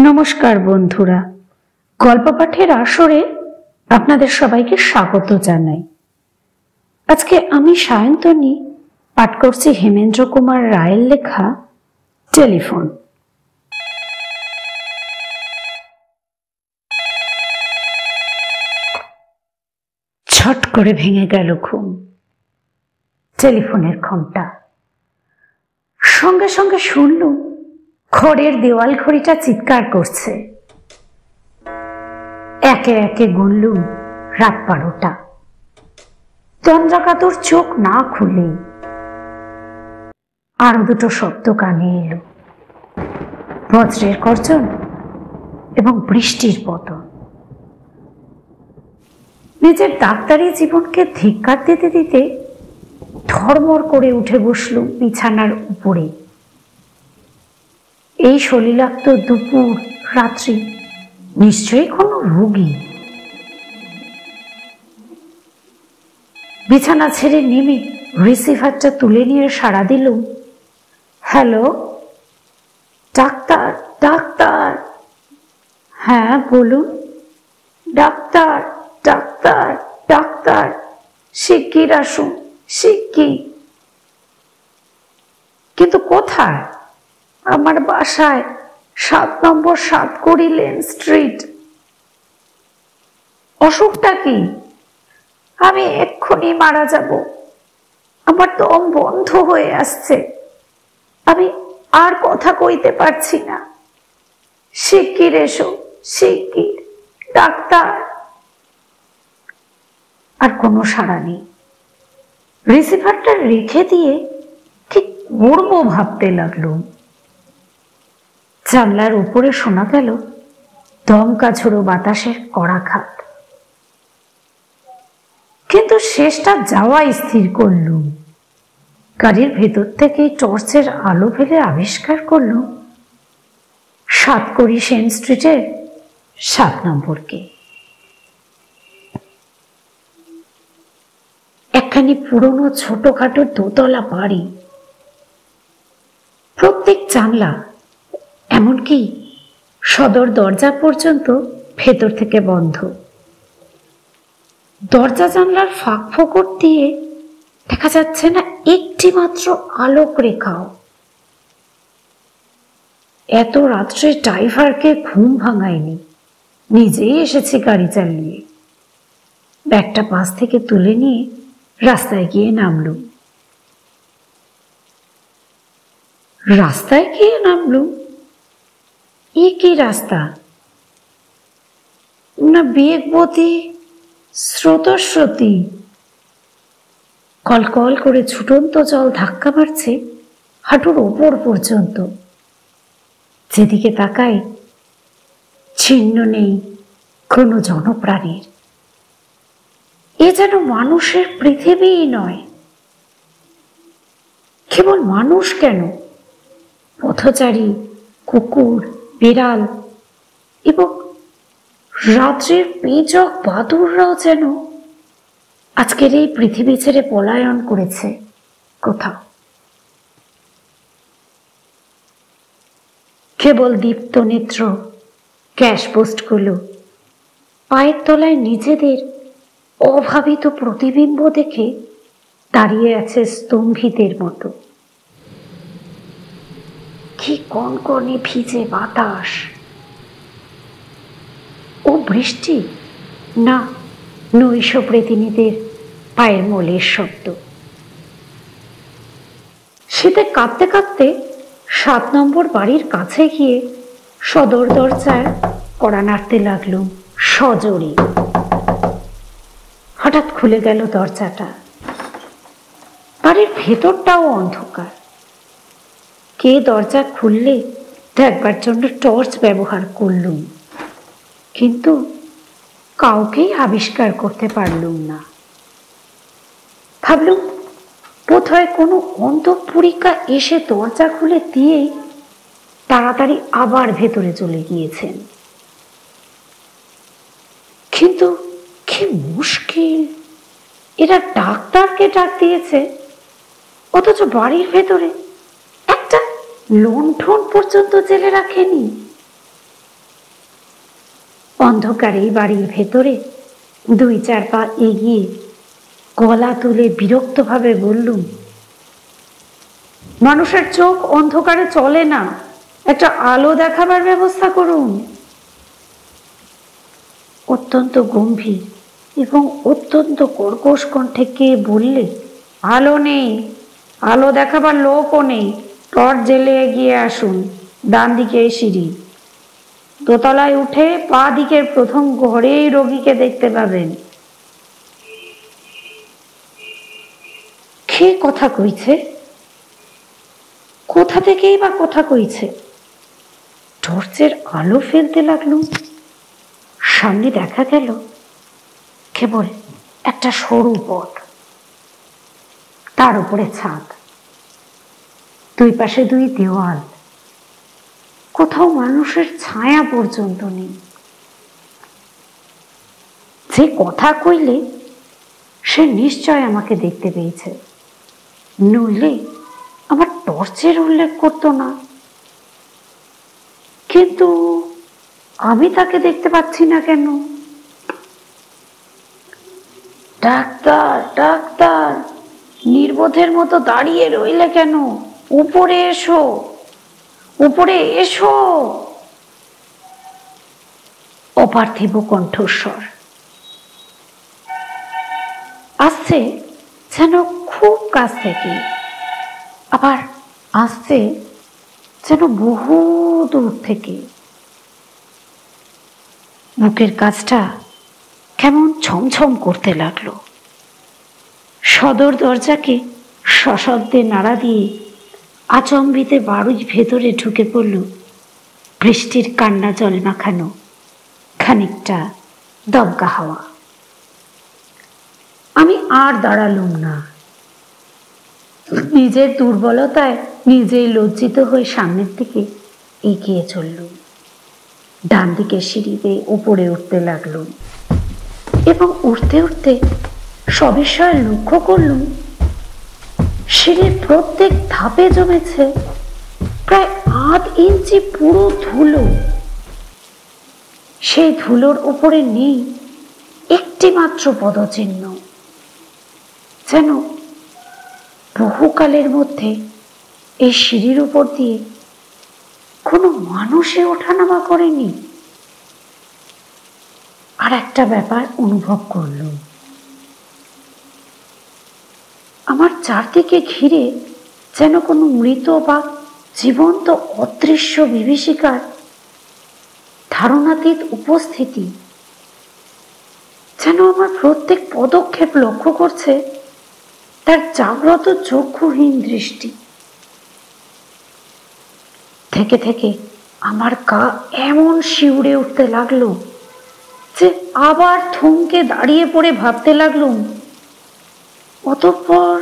নমস্কার বন্ধুরা, গল্প পাঠের আসরে আপনাদের সবাইকে স্বাগত জানাই। আজকে আমি সায়ন্তনী পাঠ করছি হেমেন্দ্র কুমার রায়ের লেখা টেলিফোন। ছট করে ভেঙে গেল ঘুম। টেলিফোনের ঘন্টা। সঙ্গে সঙ্গে শুনলুম ঘরের দেওয়াল ঘড়িটা চিৎকার করছে। একে একে গুনলুম রাত 12টা। তন্দ্রাকাতর চোখ না খুলেই আরো দুটো শব্দ কানে এলো, বজ্রের গর্জন এবং বৃষ্টির পতন। নিজের ডাক্তারি জীবনকে ধিক্কার দিতে দিতে ধর্মর করে উঠে বসলুম বিছানার উপরে। এই সলিলাক্ত দুপুর রাত্রি নিশ্চয়ই কোনো রোগী। বিছানা ছেড়ে নেমে রিসিভারটা তুলে নিয়ে সাড়া দিলুম, হ্যালো, ডাক্তার ডাক্তার। হ্যাঁ বলুন। ডাক্তার ডাক্তার ডাক্তার, শিগগির আসুন, শিগগির। কিন্তু কোথায়? আমার বাসায়, 7 নম্বর 7 লেন স্ট্রিট। অসুখটা কি? আমি এক্ষুনি মারা যাব। আমার দম বন্ধ হয়ে আসছে। আমি আর কথা কইতে পারছি না। শিগগির এসো, শিগগির, ডাক্তার। আর কোনো সাড়া নেই। রিসিভারটা রেখে দিয়ে কি করবো ভাবতে লাগলুম। জানলার উপরে শোনা গেল দমকা ঝোড়ো বাতাসের কড়াঘাত। কিন্তু শেষটা যাওয়াই স্থির করলুম। গাড়ির ভেতর থেকে টর্চের আলো ফেলে আবিষ্কার করলুম 7 সেন স্ট্রিটের 7 নম্বরকে। একখানি পুরনো ছোটখাটো দোতলা বাড়ি। প্রত্যেক জানলা, এমনকি সদর দরজা পর্যন্ত ভেতর থেকে বন্ধ। দরজা জানলার ফাঁক ফোকর দিয়ে দেখা যাচ্ছে না একটি মাত্র আলোক রেখাও। এত রাত্রে ড্রাইভারকে ঘুম ভাঙায়নি, নিজেই এসেছি গাড়ি চালিয়ে। ব্যাগটা পাশ থেকে তুলে নিয়ে রাস্তায় গিয়ে নামলুম। এ কি রাস্তা? না বেগবতী স্রোতস্রোতী। কলকল করে ছুটন্ত জল ধাক্কা মারছে হাঁটুর ওপর পর্যন্ত। যেদিকে তাকাই চিহ্ন নেই কোনো জনপ্রাণীর। এ যেন মানুষের পৃথিবীই নয়। কেবল মানুষ কেন, পথচারী, কুকুর, বিড়াল এবং রাত্রির পেঁচক বাদুড়রাও যেন আজকের এই পৃথিবী ছেড়ে পলায়ন করেছে কোথাও। কেবল দীপ্ত নেত্র গ্যাস পোস্টগুলো পায়ের তলায় নিজেদের অভাবিত প্রতিবিম্ব দেখে দাঁড়িয়ে আছে স্তম্ভিতের মতো। কি কনকনে ভিজে বাতাস! ও বৃষ্টি না, নৈশ প্রেতিনীদের পায়ের মোলের শব্দ। শীতে কাঁদতে কাঁদতে 7 নম্বর বাড়ির কাছে গিয়ে সদর দরজায় কড়া নাড়তে লাগলুম সজোরে। হঠাৎ খুলে গেল দরজাটা। বাড়ির ভেতরটাও অন্ধকার। কে দরজা খুললে দেখবার জন্য টর্চ ব্যবহার করলুম, কিন্তু কাউকেই আবিষ্কার করতে পারলুম না। ভাবলুম বোধহয় কোনো অন্তঃপুরিকা এসে দরজা খুলে দিয়েই তাড়াতাড়ি আবার ভেতরে চলে গিয়েছেন। কিন্তু কি মুশকিল, এরা ডাক্তারকে ডাক দিয়েছে, অথচ বাড়ির ভেতরে একটা লণ্ঠন পর্যন্ত জেলে রাখেনি। অন্ধকারে বাড়ির ভেতরে 2-4 পা এগিয়ে গলা তুলে বিরক্তভাবে বললুম, মানুষের চোখ অন্ধকারে চলে না, একটা আলো দেখাবার ব্যবস্থা করুন। অত্যন্ত গম্ভীর এবং অত্যন্ত কর্কশ কণ্ঠে কে বললে, আলো নেই, আলো দেখাবার লোকও নেই, টর্চ জেলে এগিয়ে আসুন, ডান দিকে সিঁড়ি, দোতলায় উঠে পা দিকের প্রথম ঘরেই রোগীকে দেখতে পাবেন। কে কথা কইছে? কোথা থেকেই বা কথা কইছে? টর্চের আলো ফেলতে লাগলুম। সামনে দেখা গেল কেবল একটা সরু পথ, তার উপরে ছাদ, 2 পাশে 2 দেওয়াল, কোথাও মানুষের ছায়া পর্যন্ত নেই। যে কথা কইলে সে নিশ্চয় আমাকে দেখতে পেয়েছে, নইলে আমার টর্চের উল্লেখ করতো না। কিন্তু আমি তাকে দেখতে পাচ্ছি না কেন? ডাক্তার, ডাক্তার, নির্বোধের মতো দাঁড়িয়ে রইলে কেন? উপরে এসো, উপরে এসো। অপার্থিব কণ্ঠস্বর আসছে যেন খুব কাছ থেকে, আবার আসছে যেন বহু দূর থেকে। বুকের কাছটা কেমন ছমছম করতে লাগলো। সদর দরজাকে সশব্দে নাড়া দিয়ে আচম্বিতে বাড়ির ভেতরে ঢুকে পড়ল বৃষ্টির কান্না জল মাখানো খানিকটা দগ্গা হাওয়া। আমি আর দাঁড়ালুম না। নিজের দুর্বলতায় নিজেই লজ্জিত হয়ে সামনের দিকে এগিয়ে চললুম। ডান দিকে সিঁড়িতে উপরে উঠতে লাগলুম এবং উঠতে উঠতে সবিষয়ে লক্ষ্য করলুম সিঁড়ির প্রত্যেক ধাপে জমেছে প্রায় 1/2 ইঞ্চি পুরো ধুলো। সেই ধুলোর উপরে নেই একটি মাত্র পদচিহ্ন, যেন বহুকালের মধ্যে এই সিঁড়ির উপর দিয়ে কোনো মানুষই ওঠানামা করেনি। আর একটা ব্যাপার অনুভব করলুম, আমার চারদিকে ঘিরে যেন কোনো মৃত বা জীবন্ত অদৃশ্য বিভীষিকার ধারণাতীত উপস্থিতি, যেন আমার প্রত্যেক পদক্ষেপ লক্ষ্য করছে তার জাগ্রত চক্ষুহীন দৃষ্টি। থেকে থেকে আমার গা এমন শিউরে উঠতে লাগলো যে আবার থমকে দাঁড়িয়ে পড়ে ভাবতে লাগলুম, অতঃপর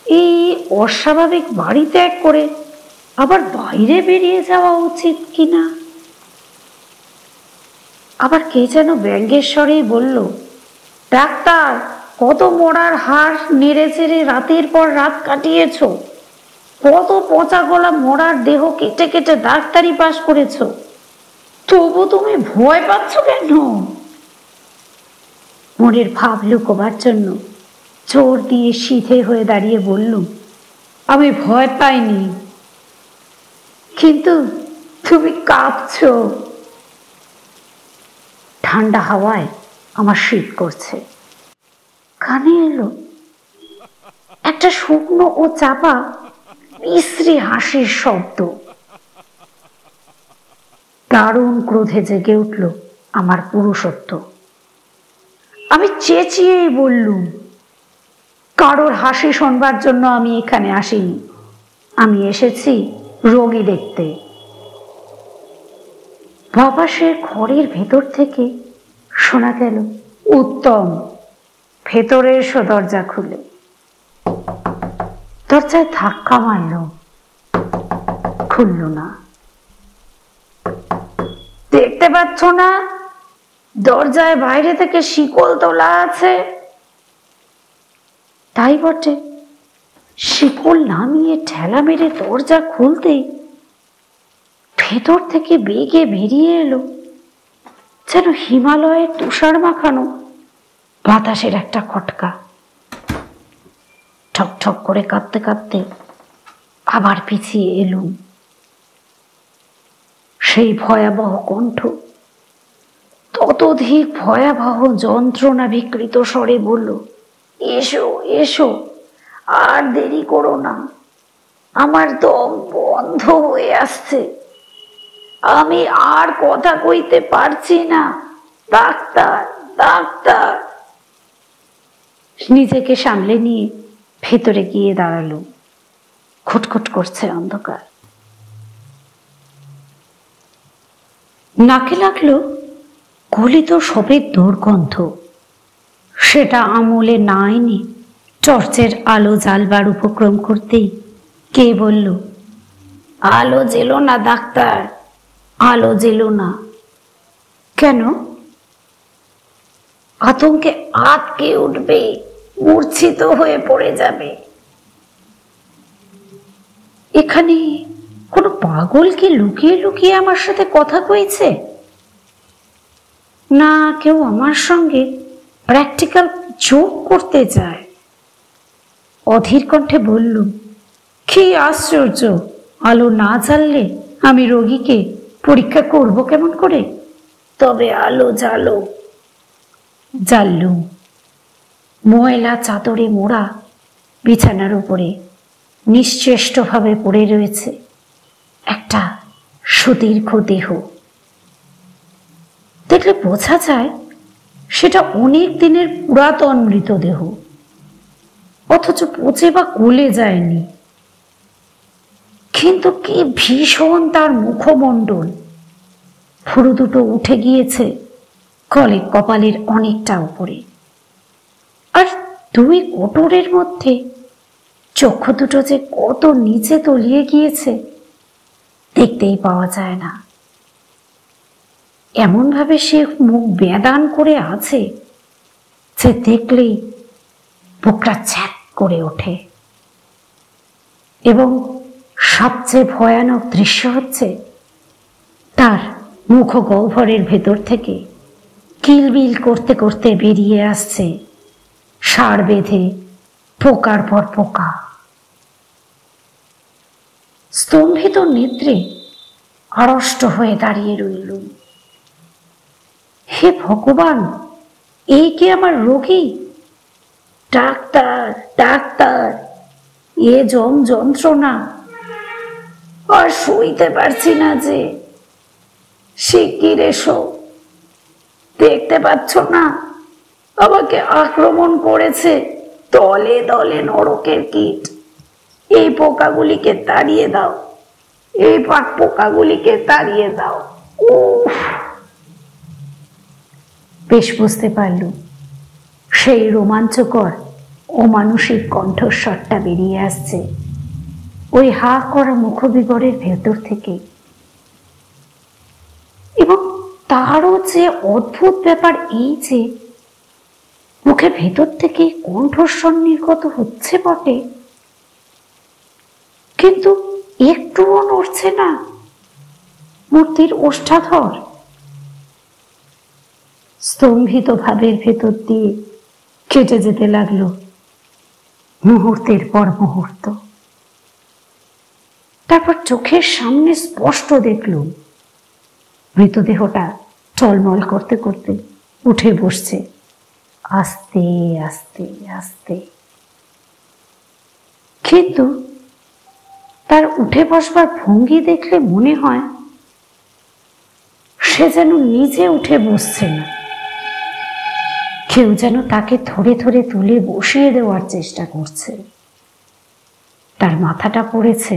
এই অস্বাভাবিক বাড়ি ত্যাগ করে আবার বাইরে বেরিয়ে যাওয়া উচিত কিনা। আবার কে যেন ব্যঙ্গের স্বরেই বলল, ডাক্তার, কত মরার হাড় নেড়ে চেড়ে রাতের পর রাত কাটিয়েছ, কত পচা গলা মরার দেহ কেটে কেটে ডাক্তারি পাশ করেছ, তবু তুমি ভয় পাচ্ছ কেন? মনের ভাব লুকোবার জন্য জোর দিয়ে সিধে হয়ে দাঁড়িয়ে বললুম, আমি ভয় পাইনি, কিন্তু তুমি কাঁপছো। ঠান্ডা হাওয়ায় আমার শীত করছে। কানে এলো একটা শুকনো ও চাপা বিশ্রী হাসির শব্দ। দারুণ ক্রোধে জেগে উঠল আমার পুরুষত্ব। আমি চেঁচিয়েই বললুম, কারোর হাসি শোনবার জন্য আমি এখানে আসিনি, আমি এসেছি রোগী দেখতে। বাপাসের ঘরের ভেতর থেকে শোনা গেল, উত্তম, ভেতরে এসো, দরজা খুলে। দরজায় ধাক্কা মারল, খুলল না। দেখতে পাচ্ছ না দরজায় বাইরে থেকে শিকল তোলা আছে? তাই বটে। শিকল নামিয়ে ঠেলা মেরে দরজা খুলতেই ভেতর থেকে বেগে বেরিয়ে এলো যেন হিমালয়ের তুষার মাখানো বাতাসের একটা খটকা। ঠক ঠক করে কাঁদতে কাঁদতে আবার পিছিয়ে এলুম। সেই ভয়াবহ কণ্ঠ ততোধিক ভয়াবহ যন্ত্রণা বিকৃত স্বরে বলল, এসো এসো, আর দেরি করো না, আমার দম বন্ধ হয়ে আসছে, আমি আর কথা কইতে পারছি না, ডাক্তার ডাক্তার। নিজেকে সামলে নিয়ে ভেতরে গিয়ে দাঁড়ালো। খুটখুট করছে অন্ধকার। নাকে লাগলো গলিত সবের দুর্গন্ধ। সেটা আমলে না এনে টর্চের আলো জ্বালবার উপক্রম করতেই কে বলল, আলো জ্বেলো না ডাক্তার, আলো জ্বেলো না। কেন? আতঙ্কে আটকে উঠবে, মূর্ছিত হয়ে পড়ে যাবে। এখানে কোনো পাগল কি লুকিয়ে লুকিয়ে আমার সাথে কথা কইছে? না কেউ আমার সঙ্গে প্র্যাকটিক্যাল যোগ করতে চায়? অধীর কণ্ঠে বললুম, কি আশ্চর্য, আলো না জ্বাললে আমি রোগীকে পরীক্ষা করব কেমন করে? তবে আলো জ্বালো। জ্বাললুম। ময়লা চাদরে মোড়া বিছানার উপরে নিশ্চেষ্টভাবে পড়ে রয়েছে একটা সুদীর্ঘ দেহ। দেখলে বোঝা যায় সেটা অনেক দিনের পুরাতন মৃতদেহ, অথচ পচে বা গলে যায়নি। কিন্তু কি ভীষণ তার মুখমণ্ডল! ভুরু দুটো উঠে গিয়েছে কপালের অনেকটা উপরে, আর দুই কোটরের মধ্যে চক্ষু দুটো যে কত নিচে তলিয়ে গিয়েছে দেখতেই পাওয়া যায় না। এমন ভাবে সে মুখ বেদান করে আছে যে দেখলেই বুকটা ছ্যাক করে ওঠে। এবং সবচেয়ে ভয়ানক দৃশ্য হচ্ছে তার মুখ গহ্বরের ভেতর থেকে কিলবিল করতে করতে বেরিয়ে আসছে ষাঁড় বেঁধে পোকার পর পোকা। স্তম্ভিত নেত্রে আড়ষ্ট হয়ে দাঁড়িয়ে রইলুম। হে ভগবান, এই কি আমার রোগী? ডাক্তার ডাক্তার, এ যন্ত্রণা আর সইতে পারছি না যে। শিগগির এসো, দেখতে পাচ্ছ না আমাকে আক্রমণ করেছে দলে দলে নরকের কীট। এই পোকাগুলিকে তাড়িয়ে দাও, এই পোকাগুলিকে তাড়িয়ে দাও। বেশ বুঝতে পারলুম সেই রোমাঞ্চকর অমানুষিক কণ্ঠস্বরটা বেরিয়ে আসছে ওই হা করা মুখবিবরের ভেতর থেকে। এবং তারও যে অদ্ভুত ব্যাপার এই যে মুখের ভেতর থেকে কণ্ঠস্বর নির্গত হচ্ছে বটে, কিন্তু একটুও নড়ছে না মূর্তির ওষ্ঠাধর। স্তম্ভিত ভাবের ভেতর দিয়ে কেটে যেতে লাগলো মুহূর্তের পর মুহূর্ত। তারপর চোখের সামনে স্পষ্ট দেখলুম মৃতদেহটা টলমল করতে করতে উঠে বসছে আস্তে আস্তে আস্তে। কিন্তু তার উঠে বসবার ভঙ্গি দেখলে মনে হয় সে যেন নিজে উঠে বসছে না, কেউ যেন তাকে ধরে ধরে তুলে বসিয়ে দেওয়ার চেষ্টা করছে। তার মাথাটা পড়েছে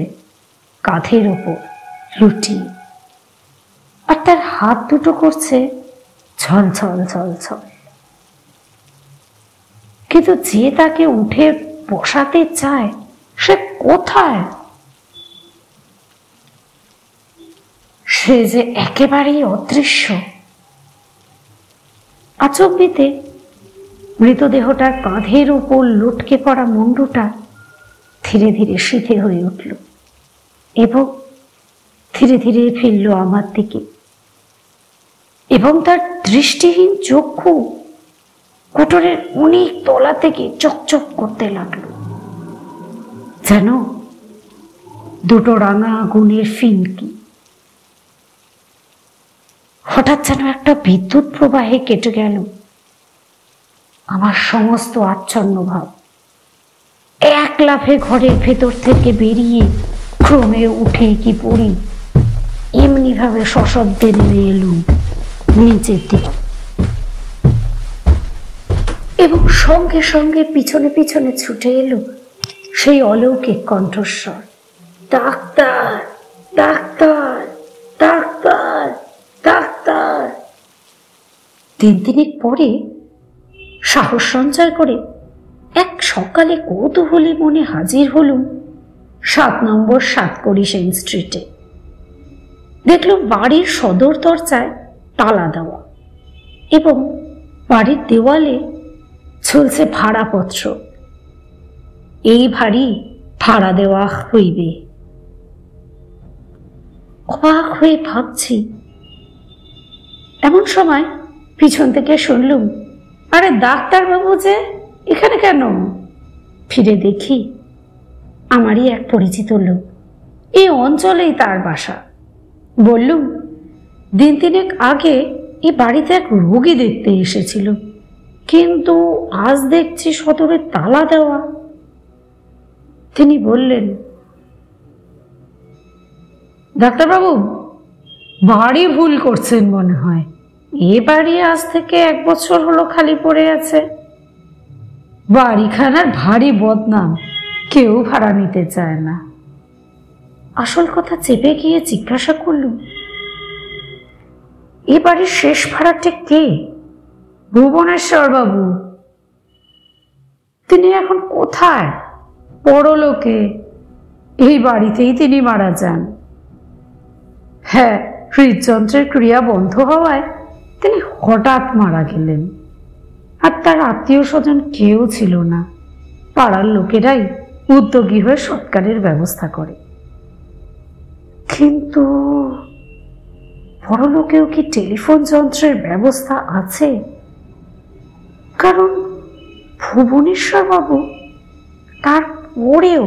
কাঁধের ওপর লুটিয়ে, আর তার হাত দুটো করছে ছল ছল ছল ছল। কিন্তু যে তাকে উঠে বসাতে চায় সে কোথায়? সে যে একেবারেই অদৃশ্য। আচমবিতে মৃতদেহটার কাঁধের উপর লটকে পড়া মুন্ডুটা ধীরে ধীরে সিধে হয়ে উঠল এবং ধীরে ধীরে ফিরল আমার দিকে। এবং তার দৃষ্টিহীন চক্ষু কোটরের অনেক তলা থেকে চকচক করতে লাগলো, যেন দুটো রাঙা আগুনের ফিনকি। হঠাৎ যেন একটা বিদ্যুৎ প্রবাহে কেটে গেল আমার সমস্ত আচ্ছন্ন ভাব। এক লাফে ঘরের ভেতর থেকে বেরিয়ে ক্রমে উঠে কি পড়ি এমনি ভাবে সশব্দে নেমে এলুম নিচের দিকে, এবং সঙ্গে সঙ্গে পিছনে পিছনে ছুটে এলো সেই অলৌকিক কণ্ঠস্বর, ডাক্তার, ডাক্তার, ডাক্তার, ডাক্তার। দিন তিনেক পরে সাহস সঞ্চয় করে এক সকালে কৌতূহলী মনে হাজির হলুম 7 নম্বর সাতকড়ি সেন স্ট্রিটে। দেখলুম বাড়ির সদর দরজায় তালা দেওয়া এবং বাড়ির দেওয়ালে ঝুলছে ভাড়াপত্র। এই বাড়ি ভাড়া দেওয়া হইবে। অবাক হয়ে ভাবছি, এমন সময় পিছন থেকে শুনলুম, আরে ডাক্তারবাবু যে এখানে কেন? ফিরে দেখি আমারই এক পরিচিত লোক, এই অঞ্চলেই তার বাসা। বললুম, দিন তিনেক আগে এই বাড়িতে এক রোগী দেখতে এসেছিল, কিন্তু আজ দেখছি সদরে তালা দেওয়া। তিনি বললেন, ডাক্তারবাবু বাড়ি ভুল করছেন মনে হয়, এ বাড়ি আজ থেকে 1 বছর হলো খালি পড়ে আছে। বাড়িখানার ভারী বদনাম, কেউ ভাড়া নিতে চায় না। আসল কথা চেপে গিয়ে জিজ্ঞাসা করলুম, এ বাড়ির শেষ ভাড়াটে কে? ভুবনেশ্বর বাবু। তিনি এখন কোথায়? পরলোকে। এই বাড়িতেই তিনি মারা যান। হ্যাঁ, হৃদযন্ত্রের ক্রিয়া বন্ধ হওয়ায় তিনি হঠাৎ মারা গেলেন, আর তার আত্মীয় স্বজন কেউ ছিল না। পাড়ার লোকেরাই উদ্যোগী হয়ে সৎকারের ব্যবস্থা করে। কিন্তু পরলোকেও কি টেলিফোন যন্ত্রের ব্যবস্থা আছে? কারণ ভুবনেশ্বর বাবু তার পরেও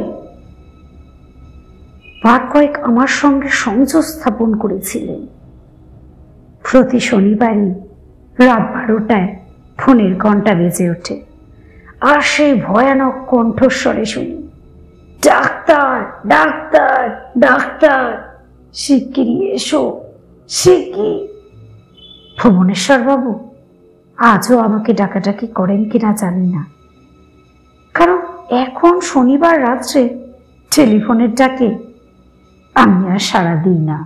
বার কয়েক আমার সঙ্গে সংযোগ স্থাপন করেছিলেন। প্রতি শনিবারই রাত 12টায় ফোনের ঘন্টা বেজে ওঠে, আর সেই ভয়ানক কণ্ঠস্বরে শুনি, ডাক্তার, ডাক্তার, ডাক্তার, শিগগিরি এসো, শিগগির। ভুবনেশ্বর বাবু আজও আমাকে ডাকাডাকি করেন কিনা জানি না, কারণ এখন শনিবার রাত্রে টেলিফোনের ডাকে আমি আর সাড়া দিই না।